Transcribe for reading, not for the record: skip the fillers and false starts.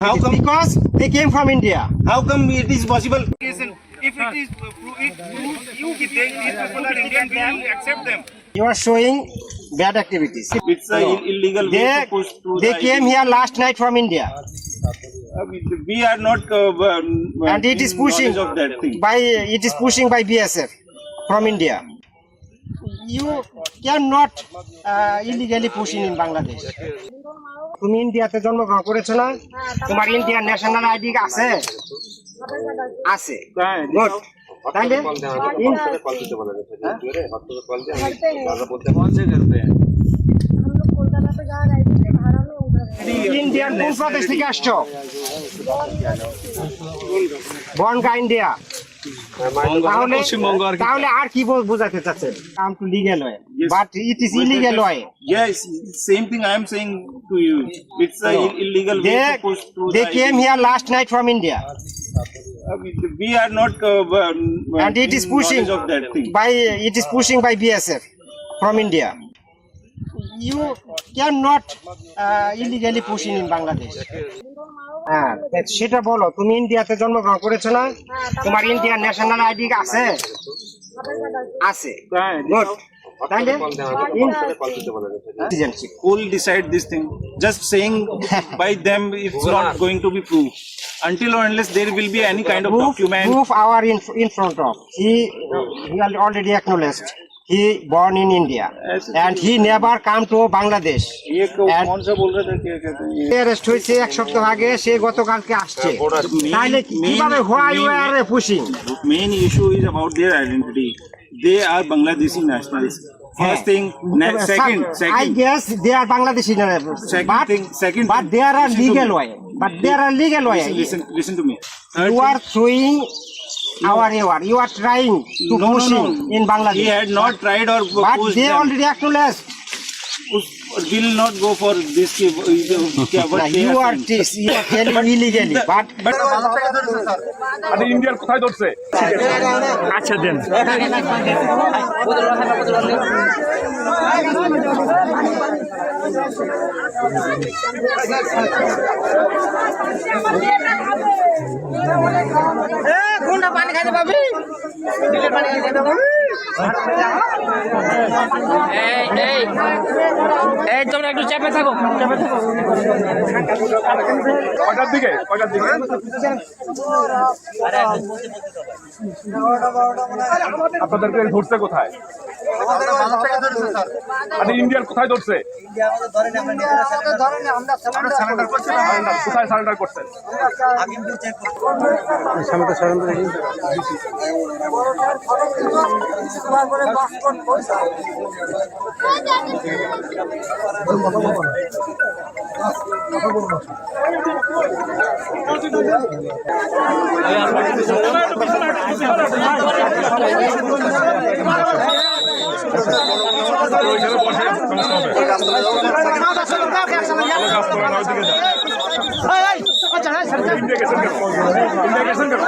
How come? Because they came from India. How come it is possible? If it is proved, if these people are Indian, we will accept them. You are showing bad activities. It's a illegal way They, to push through they the came ID. here last night from India, We are not and it is in pushing knowledge of that thing. by BSF from India. You cannot illegally push in Bangladesh. তুমি ইন্ডিয়াতে জন্মগ্রহণ করেছো না? তোমার Indian national ID আছে? আছে। Good. তাহলে Indian কোন প্রদেশ থেকে আসছো? বনগা ইন্ডিয়া। তাহলে আর কি বোঝাতে চাচ্ছেন? Come to legal way, but it is illegal way. Yes, same thing I am saying to you. It's a illegal way to push through They the came ID. here last night from India, We are not and it is in pushing knowledge of that thing. by BSF from India. You cannot illegally push in Bangladesh. হ্যাঁ, সেটা বলো। তুমি ইন্ডিয়াতে জন্মগ্রহণ করেছো না? তোমার Indian national ID আছে? আছে। গুড। তাহলে citizenship. Who will decide this thing? Just saying by them, it's not going to be proved. Until or unless there will be any kind of document. Proof our in front of. He already acknowledged. He born in India, and he never come to Bangladesh. ये And- कौन सा बोल रहे थे क्या कहते हैं ये? অ্যারেস্ট হয়েছে এক সপ্তাহ আগে, সে গতকালকে আসছে। তাহলে কিভাবে why you are pushing? Main issue is about their identity. They are Bangladeshi nationals. First thing, second, I guess they are Bangladeshi, but there are listen to legal me. way. But there are legal way. Listen to me. You are throwing our error. You are trying to push in Bangladesh. He had not tried or But pushed they them. already acknowledged. Will not go for this. What they You are saying. you are telling illegally, but আরে ইন্ডিয়ার কোথায় ধরছে? আচ্ছা দেন। কোনটা পানি খাইতে পাবি? পানি খাইতে পাবি? এই তোমরা একটু চেপে থাকো, চেপে থাকো। কয়টার দিকে? আপনাদেরকে ধরছে কোথায়? আরে ইন্ডিয়ার কোথায় ধরছে? কোথায় সারেন্ডার করছেন? ইন্ডিয়া গেছেন কেন?